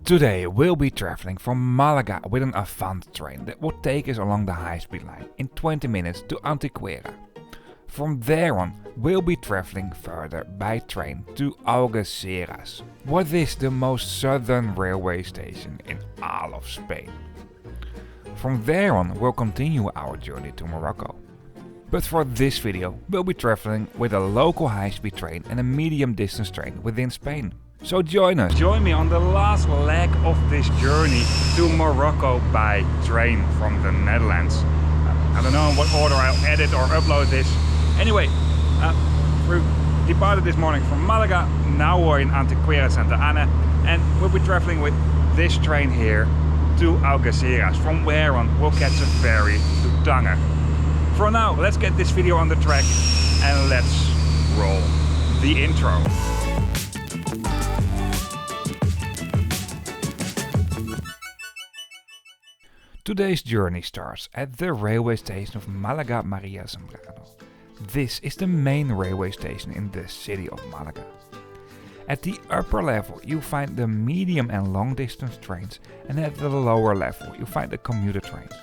Today we'll be traveling from Malaga with an Avant train that will take us along the high-speed line in 20 minutes to Antequera. From there on, we'll be traveling further by train to Algeciras, what is the most southern railway station in all of Spain. From there on, we'll continue our journey to Morocco. But for this video, we'll be traveling with a local high-speed train and a medium-distance train within Spain. So join us. Join me on the last leg of this journey to Morocco by train from the Netherlands. I don't know in what order I'll edit or upload this. Anyway, we departed this morning from Malaga. Now we're in Antequera Santa-Ana and we'll be traveling with this train here to Algeciras. From where on we'll catch a ferry to Tanger. For now, let's get this video on the track and let's roll the intro. Today's journey starts at the railway station of Malaga Maria Zambrano. This is the main railway station in the city of Malaga. At the upper level you find the medium and long distance trains, and at the lower level you find the commuter trains.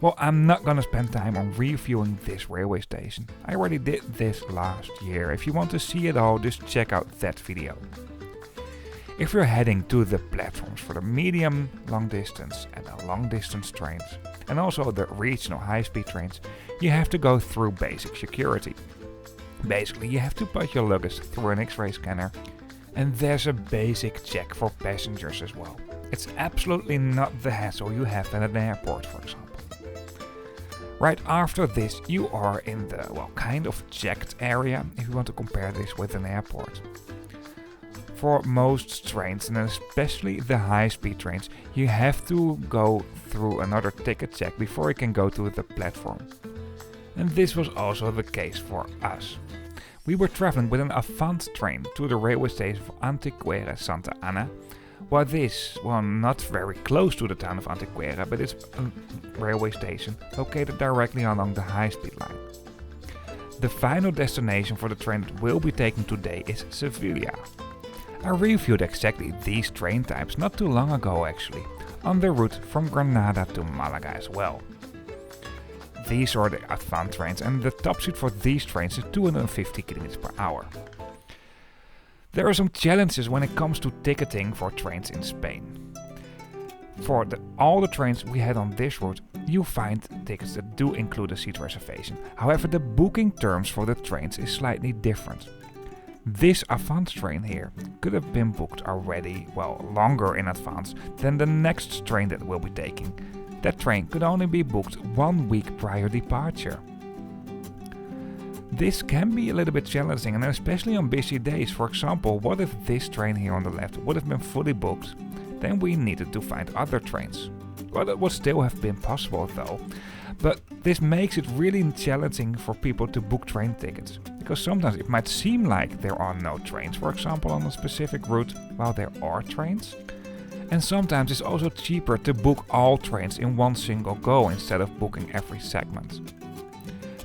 Well, I'm not gonna spend time on reviewing this railway station. I already did this last year. If you want to see it all, just check out that video. If you're heading to the platforms for the medium, long distance and the long distance trains, and also the regional high-speed trains, you have to go through basic security. Basically, you have to put your luggage through an X-ray scanner, and there's a basic check for passengers as well. It's absolutely not the hassle you have at an airport, for example. Right after this, you are in the, kind of checked area, if you want to compare this with an airport. For most trains, and especially the high-speed trains, you have to go through another ticket check before you can go to the platform. And this was also the case for us. We were traveling with an Avant train to the railway station of Antequera Santa-Ana. While this, not very close to the town of Antequera, but it's a railway station located directly along the high-speed line. The final destination for the train that we'll be taking today is Sevilla. I reviewed exactly these train types not too long ago actually, on the route from Granada to Malaga as well. These are the Avant trains and the top speed for these trains is 250 km per hour. There are some challenges when it comes to ticketing for trains in Spain. For all the trains we had on this route, you find tickets that do include a seat reservation. However, the booking terms for the trains is slightly different. This Avant train here could have been booked already, longer in advance than the next train that we'll be taking. That train could only be booked 1 week prior departure. This can be a little bit challenging, and especially on busy days. For example, what if this train here on the left would have been fully booked? Then we needed to find other trains. Well, that would still have been possible though. But this makes it really challenging for people to book train tickets, because sometimes it might seem like there are no trains, for example on a specific route, while there are trains. And sometimes it's also cheaper to book all trains in one single go instead of booking every segment.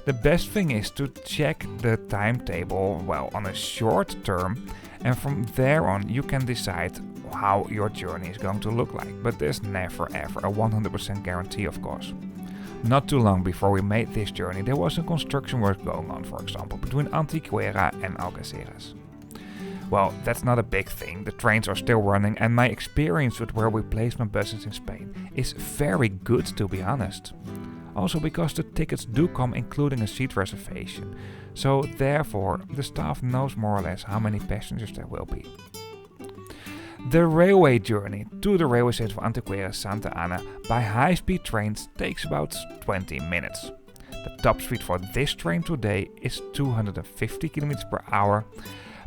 The best thing is to check the timetable on a short term, and from there on you can decide how your journey is going to look like, but there's never ever a 100% guarantee, of course. Not too long before we made this journey there was a construction work going on, for example, between Antequera and Algeciras. Well, that's not a big thing, the trains are still running and my experience with where we place my buses in Spain is very good, to be honest. Also because the tickets do come including a seat reservation, so therefore the staff knows more or less how many passengers there will be. The railway journey to the railway station of Antequera Santa-Ana by high-speed trains takes about 20 minutes. The top speed for this train today is 250 km per hour,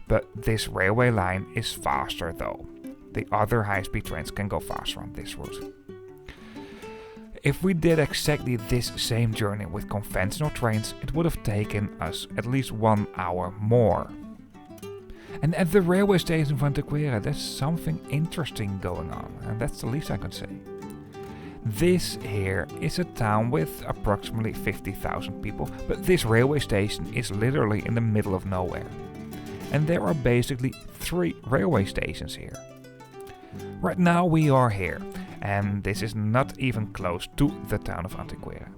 but this railway line is faster though. The other high-speed trains can go faster on this route. If we did exactly this same journey with conventional trains, it would have taken us at least 1 hour more. And at the railway station of Antequera there's something interesting going on, and that's the least I could say. This here is a town with approximately 50,000 people, but this railway station is literally in the middle of nowhere. And there are basically 3 railway stations here. Right now we are here, and this is not even close to the town of Antequera.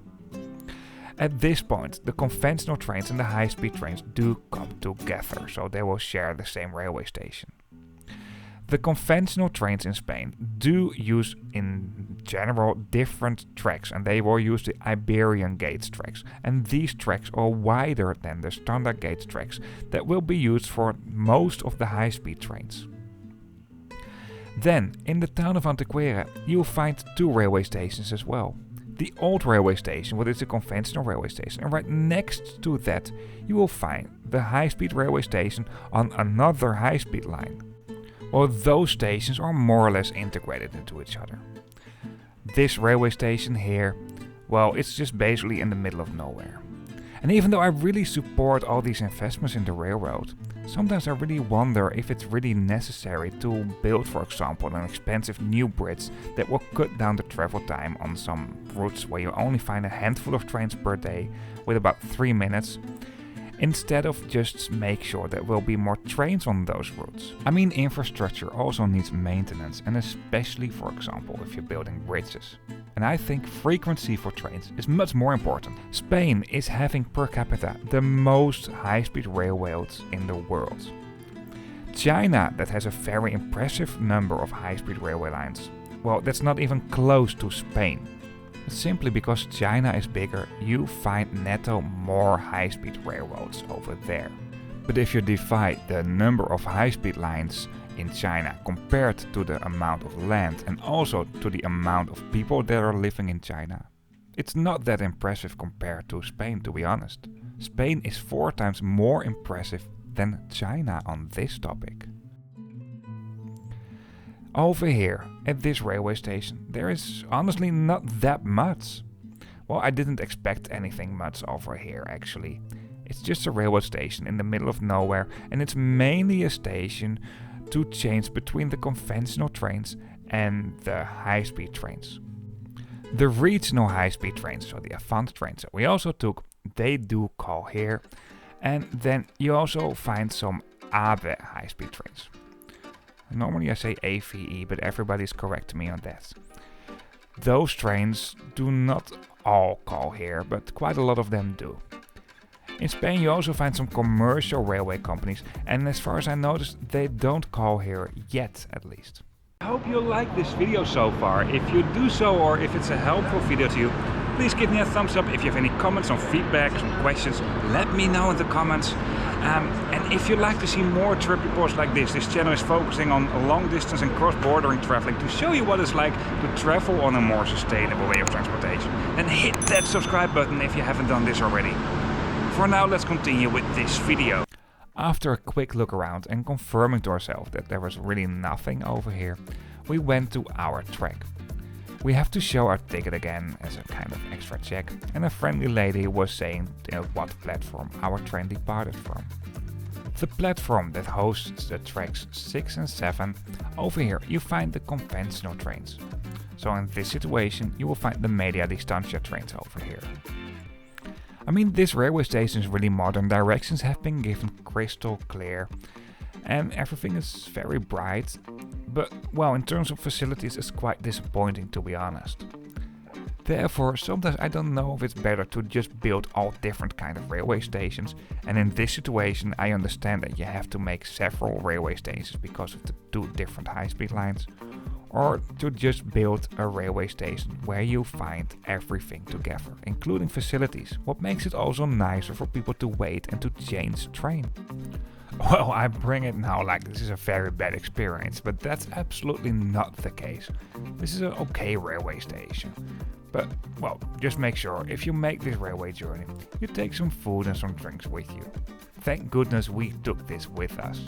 At this point, the conventional trains and the high-speed trains do come together, so they will share the same railway station. The conventional trains in Spain do use in general different tracks, and they will use the Iberian gauge tracks, and these tracks are wider than the standard gauge tracks that will be used for most of the high-speed trains. Then, in the town of Antequera, you will find two railway stations as well. The old railway station, what is a conventional railway station, and right next to that you will find the high-speed railway station on another high-speed line. Well, those stations are more or less integrated into each other. This railway station here, well, it's just basically in the middle of nowhere. And even though I really support all these investments in the railroad, sometimes I really wonder if it's really necessary to build, for example, an expensive new bridge that will cut down the travel time on some routes where you only find a handful of trains per day with about 3 minutes, instead of just make sure there will be more trains on those routes. I mean, infrastructure also needs maintenance, and especially, for example, if you're building bridges. And I think frequency for trains is much more important. Spain is having per capita the most high-speed railroads in the world. China, that has a very impressive number of high-speed railway lines, well, that's not even close to Spain. Simply because China is bigger, you find netto more high-speed railroads over there. But if you divide the number of high-speed lines in China compared to the amount of land and also to the amount of people that are living in China, it's not that impressive compared to Spain, to be honest. Spain is 4 times more impressive than China on this topic. Over here, at this railway station, there is honestly not that much. Well, I didn't expect anything much over here actually. It's just a railway station in the middle of nowhere, and it's mainly a station to change between the conventional trains and the high-speed trains. The regional high-speed trains, so the Avant trains that we also took, they do call here. And then you also find some AVE high-speed trains. Normally I say AVE, but everybody's correcting me on that. Those trains do not all call here, but quite a lot of them do. In Spain you also find some commercial railway companies, and as far as I noticed, they don't call here yet, at least. I hope you like this video so far. If you do so, or if it's a helpful video to you, please give me a thumbs up. If you have any comments or feedback, some questions, let me know in the comments. And if you'd like to see more trip reports like this channel is focusing on long distance and cross-bordering traveling to show you what it's like to travel on a more sustainable way of transportation. Then hit that subscribe button if you haven't done this already. For now, let's continue with this video. After a quick look around and confirming to ourselves that there was really nothing over here, we went to our track. We have to show our ticket again as a kind of extra check, and a friendly lady was saying what platform our train departed from. The platform that hosts the tracks 6 and 7, over here you find the conventional trains. So in this situation you will find the Media Distancia trains over here. I mean, this railway station is really modern, directions have been given crystal clear, and everything is very bright, but well, in terms of facilities it's quite disappointing, to be honest. Therefore, sometimes I don't know if it's better to just build all different kind of railway stations, and in this situation I understand that you have to make several railway stations because of the 2 different high-speed lines, or to just build a railway station where you find everything together, including facilities, what makes it also nicer for people to wait and to change train. Well, I bring it now like this is a very bad experience, but that's absolutely not the case. This is an okay railway station. But, well, just make sure if you make this railway journey, you take some food and some drinks with you. Thank goodness we took this with us.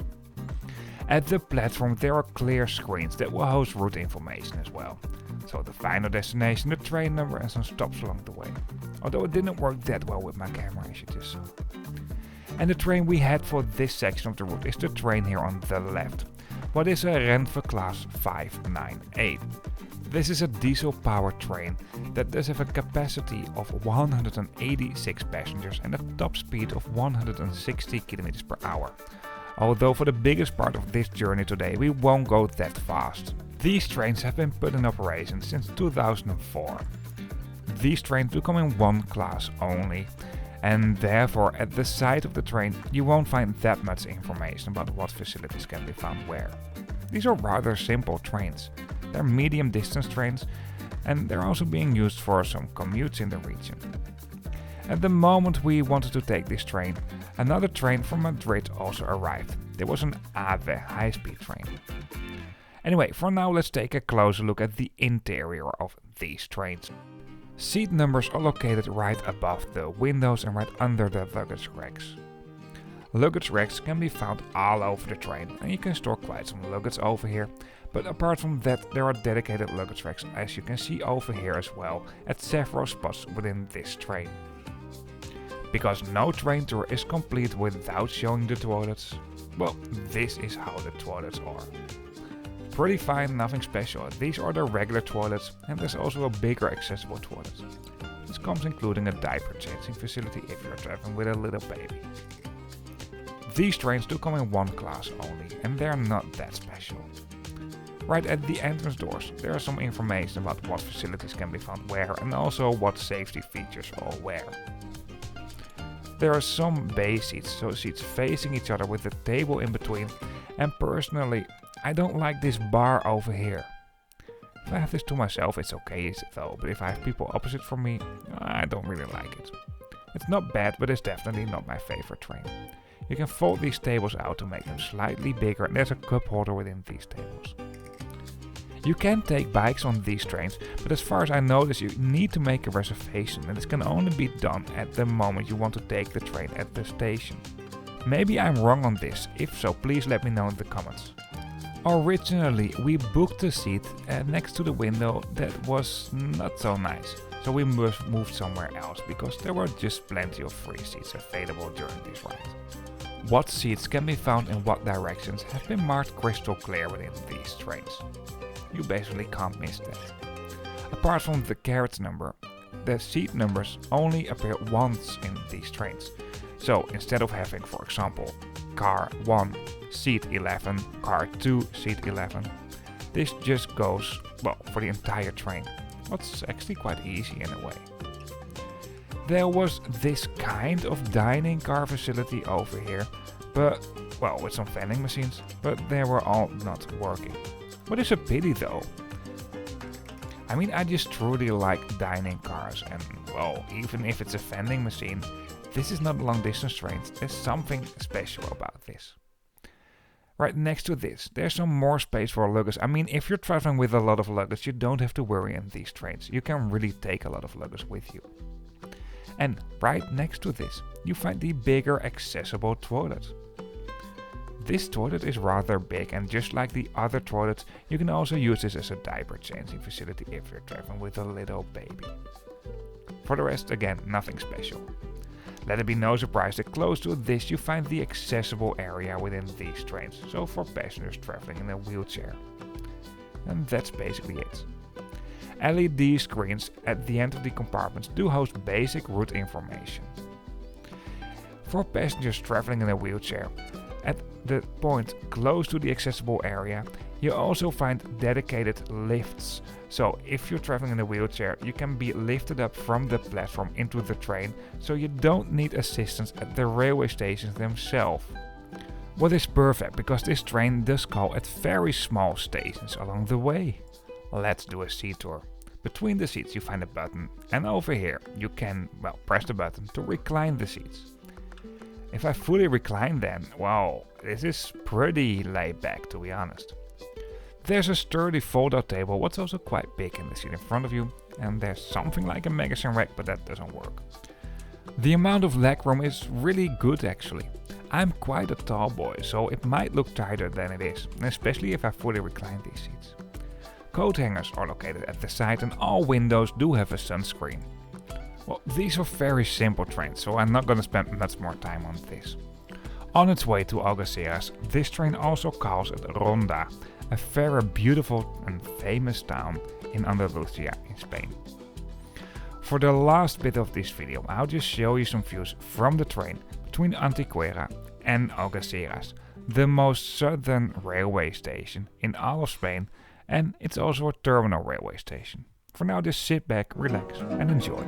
At the platform there are clear screens that will host route information as well. So the final destination, the train number and some stops along the way. Although it didn't work that well with my camera, as you just saw. And the train we had for this section of the route is the train here on the left. What is a Renfe class 598. This is a diesel powered train that does have a capacity of 186 passengers and a top speed of 160 km per hour. Although for the biggest part of this journey today we won't go that fast. These trains have been put in operation since 2004. These trains do come in one class only, and therefore at the side of the train you won't find that much information about what facilities can be found where. These are rather simple trains. They're medium distance trains, and they're also being used for some commutes in the region. At the moment we wanted to take this train, another train from Madrid also arrived. There was an AVE high-speed train. Anyway, for now let's take a closer look at the interior of these trains. Seat numbers are located right above the windows and right under the luggage racks. Luggage racks can be found all over the train, and you can store quite some luggage over here, but apart from that there are dedicated luggage racks, as you can see over here as well, at several spots within this train. Because no train tour is complete without showing the toilets, well, this is how the toilets are. Pretty fine, nothing special. These are the regular toilets, and there's also a bigger accessible toilet. This comes including a diaper changing facility if you're traveling with a little baby. These trains do come in one class only, and they're not that special. Right at the entrance doors there is some information about what facilities can be found where and also what safety features are where. There are some bay seats, so seats facing each other with a table in between, and personally I don't like this bar over here. If I have this to myself it's okay though, but if I have people opposite from me, I don't really like it. It's not bad, but it's definitely not my favorite train. You can fold these tables out to make them slightly bigger, and there's a cup holder within these tables. You can take bikes on these trains, but as far as I notice you need to make a reservation, and this can only be done at the moment you want to take the train at the station. Maybe I'm wrong on this, if so please let me know in the comments. Originally we booked a seat next to the window that was not so nice, so we moved somewhere else because there were just plenty of free seats available during this ride. What seats can be found in what directions have been marked crystal clear within these trains. You basically can't miss that. Apart from the carriage number, the seat numbers only appear once in these trains. So instead of having, for example, car 1, seat 11, car 2, seat 11, this just goes, well, for the entire train. What's actually quite easy in a way. There was this kind of dining car facility over here, but, well, with some vending machines, but they were all not working. What is a pity though. I mean, I just truly like dining cars, and well, even if it's a vending machine, this is not long distance trains, there's something special about this. Right next to this, there's some more space for luggage. I mean, if you're traveling with a lot of luggage, you don't have to worry in these trains. You can really take a lot of luggage with you. And right next to this, you find the bigger accessible toilet. This toilet is rather big, and just like the other toilets, you can also use this as a diaper changing facility if you're traveling with a little baby. For the rest, again, nothing special. Let it be no surprise that close to this you find the accessible area within these trains, so for passengers traveling in a wheelchair. And that's basically it. LED screens at the end of the compartments do host basic route information. For passengers traveling in a wheelchair, at the point close to the accessible area, you also find dedicated lifts. So if you're traveling in a wheelchair, you can be lifted up from the platform into the train, so you don't need assistance at the railway stations themselves. What is perfect, because this train does call at very small stations along the way. Let's do a seat tour. Between the seats you find a button, and over here you can, well, press the button to recline the seats. If I fully recline then, well, this is pretty laid back to be honest. There's a sturdy fold-out table, what's also quite big in the seat in front of you, and there's something like a magazine rack, but that doesn't work. The amount of legroom is really good actually. I'm quite a tall boy, so it might look tighter than it is, especially if I fully recline these seats. Coat hangers are located at the side, and all windows do have a sunscreen. Well, these are very simple trains, so I'm not gonna spend much more time on this. On its way to Algeciras, this train also calls at Ronda, a very beautiful and famous town in Andalusia in Spain. For the last bit of this video, I'll just show you some views from the train between Antequera and Algeciras, the most southern railway station in all of Spain, and it's also a terminal railway station. For now, just sit back, relax and enjoy.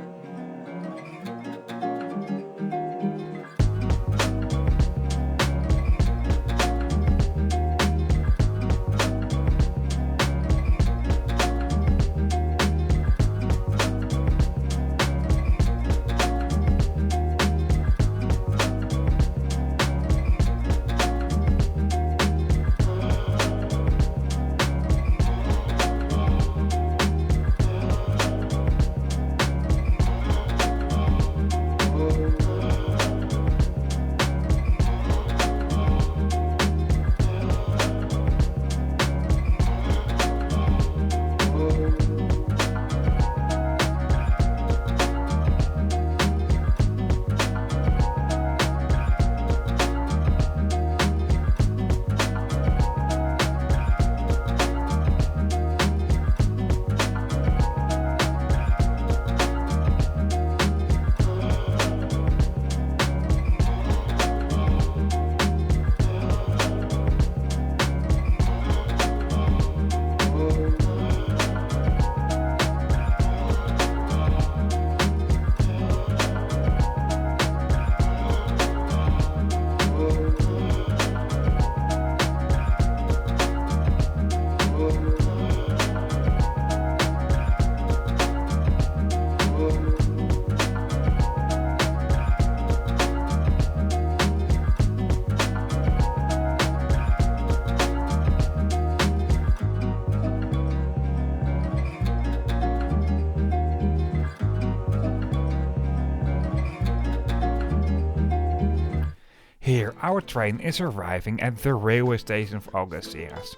Here, our train is arriving at the railway station of Algeciras,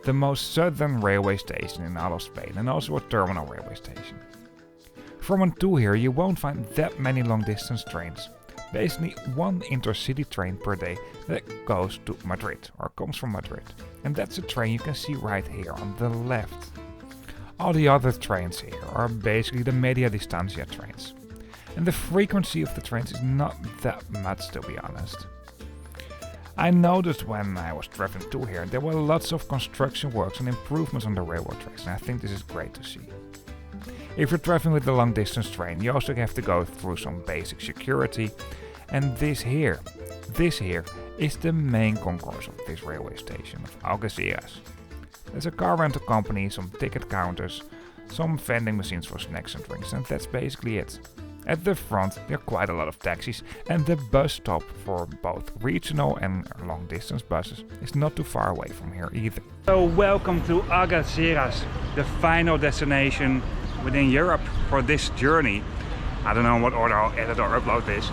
the most southern railway station in all of Spain and also a terminal railway station. From and to here you won't find that many long distance trains, basically one intercity train per day that goes to Madrid or comes from Madrid, and that's a train you can see right here on the left. All the other trains here are basically the Media Distancia trains, and the frequency of the trains is not that much, to be honest. I noticed when I was traveling to here there were lots of construction works and improvements on the railway tracks, and I think this is great to see. If you're traveling with the long distance train, you also have to go through some basic security, and this here is the main concourse of this railway station of Algeciras. There's a car rental company, some ticket counters, some vending machines for snacks and drinks, and that's basically it. At the front there are quite a lot of taxis, and the bus stop for both regional and long distance buses is not too far away from here either. So welcome to Algeciras, the final destination within Europe for this journey. I don't know what order I'll edit or upload this.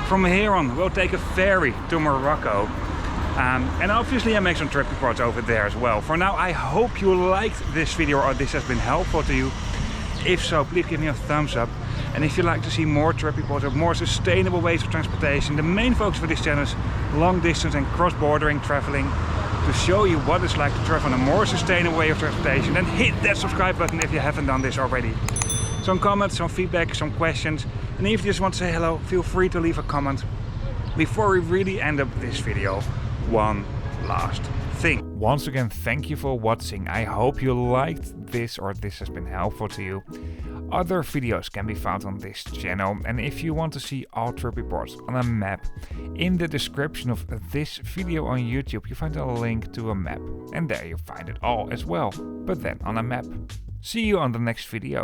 From here on we'll take a ferry to Morocco. And obviously I make some trip reports over there as well. For now, I hope you liked this video or this has been helpful to you. If so, please give me a thumbs up. And if you'd like to see more trip reports of more sustainable ways of transportation, the main focus for this channel is long distance and cross-bordering traveling, to show you what it's like to travel on a more sustainable way of transportation, then hit that subscribe button if you haven't done this already. Some comments, some feedback, some questions, and if you just want to say hello, feel free to leave a comment. Before we really end up this video, one last thing. Once again, thank you for watching. I hope you liked this or this has been helpful to you. Other videos can be found on this channel, and if you want to see all trip reports on a map, in the description of this video on YouTube you find a link to a map, and there you find it all as well, but then on a map. See you on the next video.